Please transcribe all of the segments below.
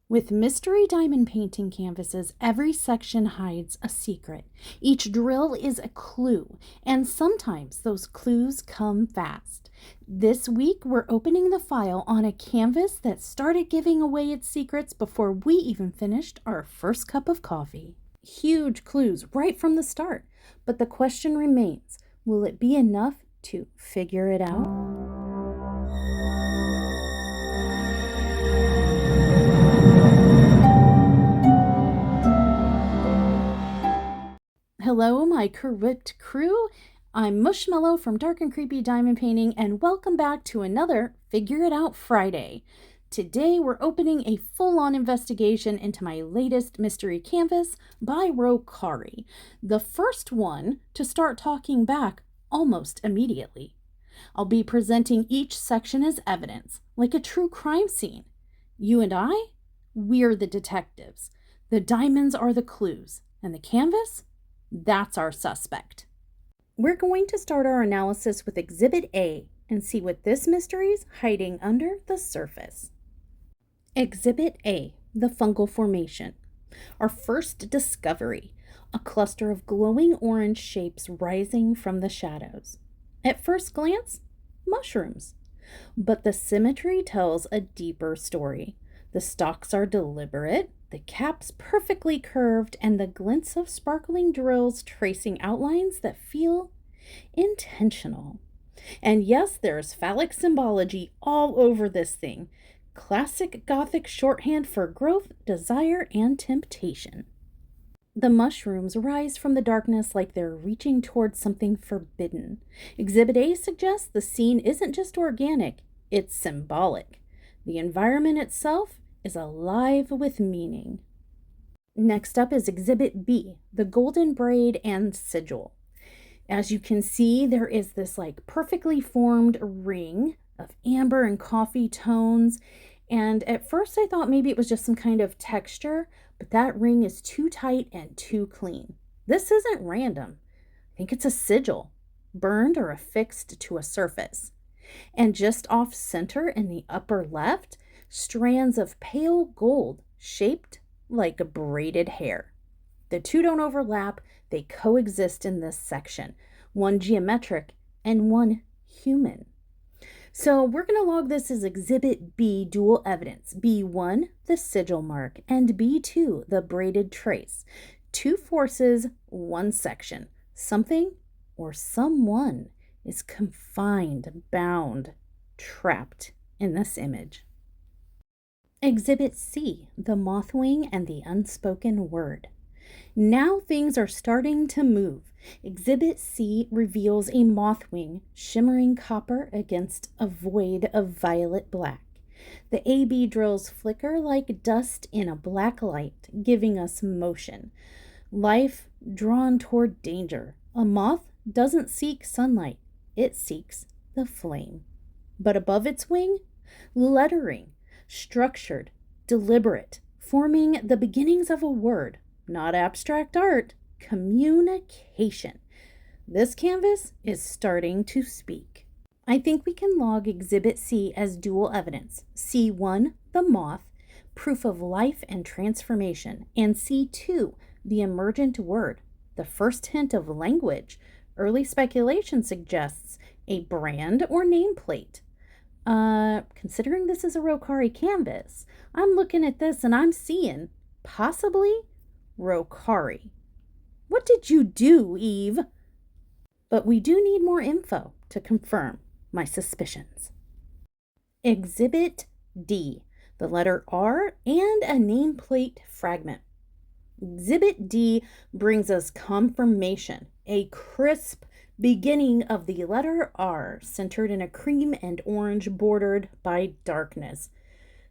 With mystery diamond painting canvases, every section hides a secret. Each drill is a clue, and sometimes those clues come fast. This week, we're opening the file on a canvas that started giving away its secrets before we even finished our first cup of coffee. Huge clues right from the start, but the question remains, will it be enough to figure it out? Hello, my corrupt crew. I'm Mushmellow from Dark and Creepy Diamond Painting, and welcome back to another Figure It Out Friday. Today, we're opening a full-on investigation into my latest mystery canvas by Rokkari, the first one to start talking back almost immediately. I'll be presenting each section as evidence, like a true crime scene. You and I, we're the detectives. The diamonds are the clues, and the canvas? That's our suspect. We're going to start our analysis with Exhibit A and see what this mystery's hiding under the surface. Exhibit A, the fungal formation. Our first discovery, a cluster of glowing orange shapes rising from the shadows. At first glance, mushrooms. But the symmetry tells a deeper story. The stalks are deliberate, the caps perfectly curved, and the glints of sparkling drills tracing outlines that feel intentional. And yes, there's phallic symbology all over this thing. Classic Gothic shorthand for growth, desire, and temptation. The mushrooms rise from the darkness like they're reaching towards something forbidden. Exhibit A suggests the scene isn't just organic, it's symbolic. The environment itself is alive with meaning. Next up is Exhibit B, the golden braid and sigil. As you can see, there is this perfectly formed ring of amber and coffee tones. And at first I thought maybe it was just some kind of texture, but that ring is too tight and too clean. This isn't random. I think it's a sigil, burned or affixed to a surface. And just off center in the upper left, strands of pale gold shaped like braided hair. The two don't overlap, they coexist in this section, one geometric and one human. So we're going to log this as Exhibit B, dual evidence. B1, the sigil mark, and B2, the braided trace. Two forces, one section. Something or someone is confined, bound, trapped in this image. Exhibit C, the mothwing and the unspoken word. Now things are starting to move. Exhibit C reveals a mothwing shimmering copper against a void of violet black. The AB drills flicker like dust in a black light, giving us motion. Life drawn toward danger. A moth doesn't seek sunlight, it seeks the flame. But above its wing, lettering, structured, deliberate, forming the beginnings of a word. Not abstract art, communication. This canvas is starting to speak. I think we can log Exhibit C as dual evidence. C1, the moth, proof of life and transformation, and C2, the emergent word, the first hint of language. Early speculation suggests a brand or nameplate. Considering this is a Rokkari canvas, I'm looking at this and I'm seeing possibly Rokkari. What did you do, Eve? But we do need more info to confirm my suspicions. Exhibit D, the letter R and a nameplate fragment. Exhibit D brings us confirmation, a crisp beginning of the letter R centered in a cream and orange bordered by darkness.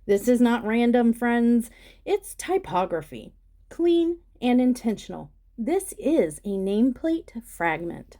This is not random, friends. It's typography. Clean and intentional. This is a nameplate fragment.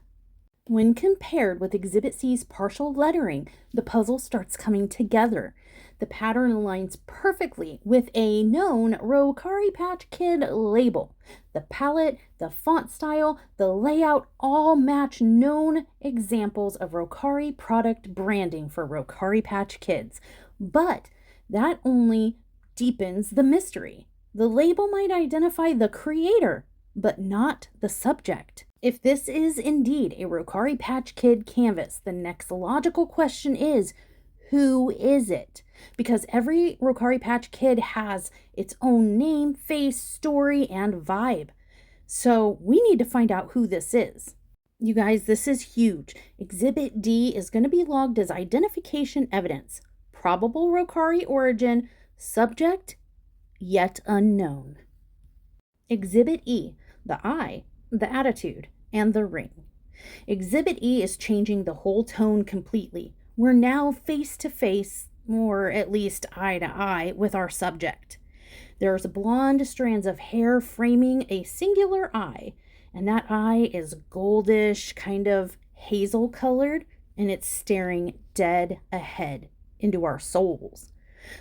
When compared with Exhibit C's partial lettering, the puzzle starts coming together. The pattern aligns perfectly with a known Rokkari Patch Kid label. The palette, the font style, the layout all match known examples of Rokkari product branding for Rokkari Patch Kids. But that only deepens the mystery. The label might identify the creator, but not the subject. If this is indeed a Rokkari Patch Kid canvas, the next logical question is, who is it? Because every Rokkari Patch Kid has its own name, face, story, and vibe. So we need to find out who this is. You guys, this is huge. Exhibit D is going to be logged as identification evidence. Probable Rokkari origin, subject, yet unknown. Exhibit E, the eye, the attitude, and the ring. Exhibit E is changing the whole tone completely. We're now face to face, or at least eye to eye, with our subject. There's blonde strands of hair framing a singular eye, and that eye is goldish, kind of hazel colored, and it's staring dead ahead into our souls.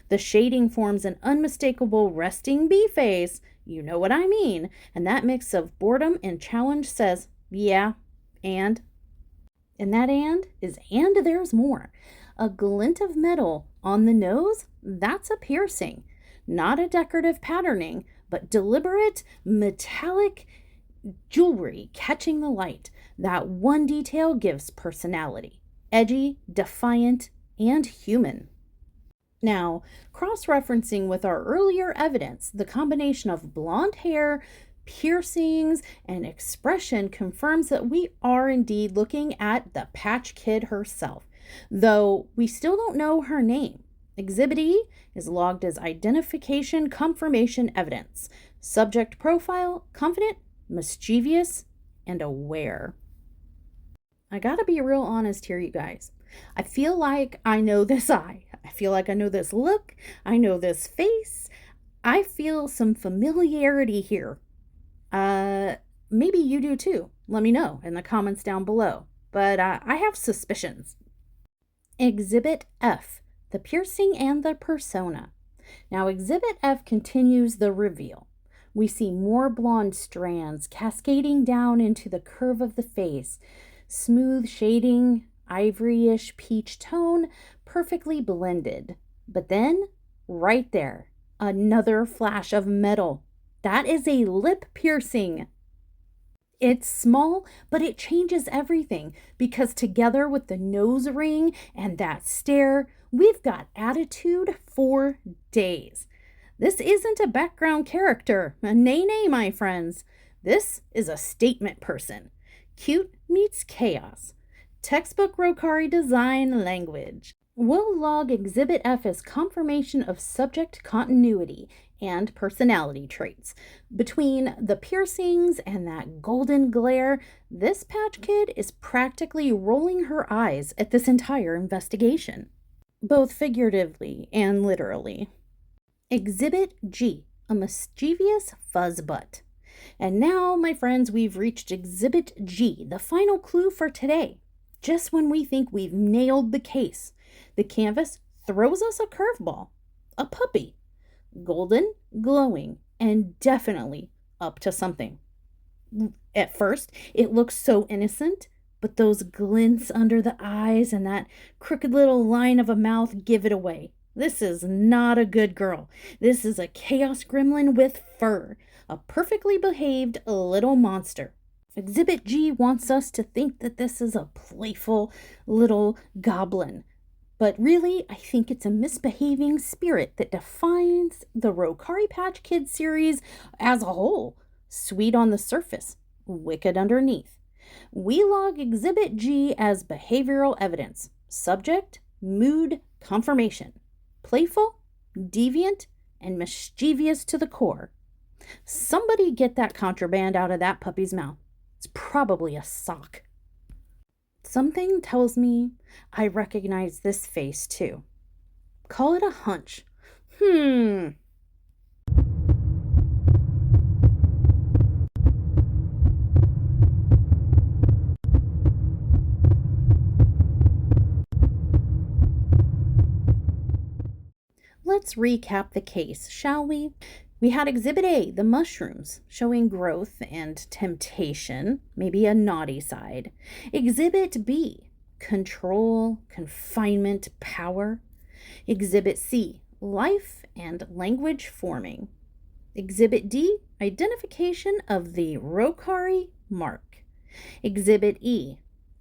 The shading forms an unmistakable resting bee face, you know what I mean, and that mix of boredom and challenge says, yeah, and that and is, and there's more. A glint of metal on the nose, that's a piercing. Not a decorative patterning, but deliberate metallic jewelry catching the light. That one detail gives personality. Edgy, defiant, and human. Now, cross-referencing with our earlier evidence, the combination of blonde hair, piercings, and expression confirms that we are indeed looking at the Patch Kid herself, though we still don't know her name. Exhibit E is logged as identification confirmation evidence. Subject profile, confident, mischievous, and aware. I gotta be real honest here, you guys. I feel like I know this eye. I feel like I know this look. I know this face. I feel some familiarity here. Maybe you do too. Let me know in the comments down below. But I have suspicions. Exhibit F, the piercing and the persona. Now, Exhibit F continues the reveal. We see more blonde strands cascading down into the curve of the face. Smooth shading, ivoryish peach tone, perfectly blended. But then, right there, another flash of metal. That is a lip piercing. It's small, but it changes everything because together with the nose ring and that stare, we've got attitude for days. This isn't a background character. Nay, nay, my friends. This is a statement person. Cute meets chaos. Textbook Rokkari design language. We'll log Exhibit F as confirmation of subject continuity and personality traits. Between the piercings and that golden glare, this Patch Kid is practically rolling her eyes at this entire investigation, both figuratively and literally. Exhibit G, a mischievous fuzzbutt. And now, my friends, we've reached Exhibit G, the final clue for today. Just when we think we've nailed the case, the canvas throws us a curveball. A puppy. Golden, glowing, and definitely up to something. At first, it looks so innocent, but those glints under the eyes and that crooked little line of a mouth give it away. This is not a good girl. This is a chaos gremlin with fur, a perfectly behaved little monster. Exhibit G wants us to think that this is a playful little goblin. But really, I think it's a misbehaving spirit that defines the Rokkari Patch Kid series as a whole. Sweet on the surface, wicked underneath. We log Exhibit G as behavioral evidence. Subject, mood, confirmation. Playful, deviant, and mischievous to the core. Somebody get that contraband out of that puppy's mouth. It's probably a sock. Something tells me I recognize this face too. Call it a hunch. Let's recap the case, shall we? We had Exhibit A, the mushrooms, showing growth and temptation, maybe a naughty side. Exhibit B, control, confinement, power. Exhibit C, life and language forming. Exhibit D, identification of the Rokkari mark. Exhibit E,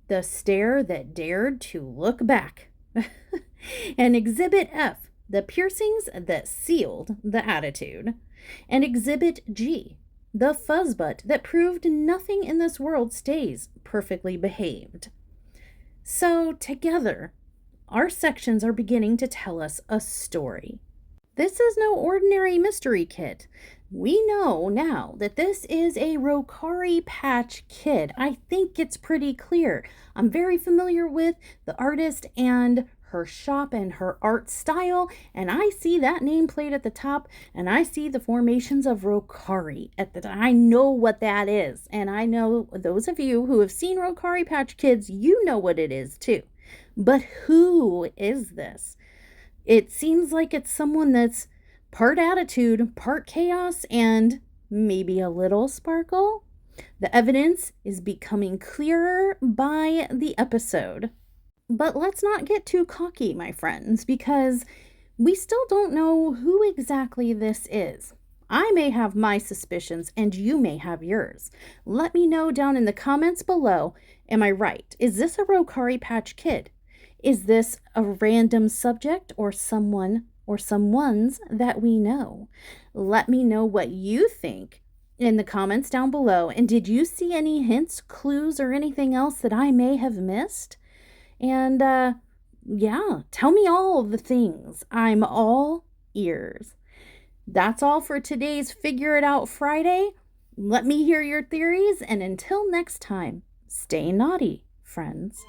the stare that dared to look back. And Exhibit F, the piercings that sealed the attitude. And Exhibit G, the fuzzbutt that proved nothing in this world stays perfectly behaved. So together, our sections are beginning to tell us a story. This is no ordinary mystery kit. We know now that this is a Rokkari Patch Kid. I think it's pretty clear. I'm very familiar with the artist and her shop and her art style, and I see that nameplate at the top, and I see the formations of Rokkari at the top. I know what that is, and I know those of you who have seen Rokkari Patch Kids, you know what it is too. But who is this? It seems like it's someone that's part attitude, part chaos, and maybe a little sparkle. The evidence is becoming clearer by the episode. But let's not get too cocky, my friends, because we still don't know who exactly this is. I may have my suspicions and you may have yours. Let me know down in the comments below. Am I right? Is this a Rokkari Patch Kid? Is this a random subject or someone or someone's that we know? Let me know what you think in the comments down below. And did you see any hints, clues, or anything else that I may have missed? And yeah, tell me all of the things. I'm all ears. That's all for today's Figure It Out Friday. Let me hear your theories, and until next time, stay naughty, friends.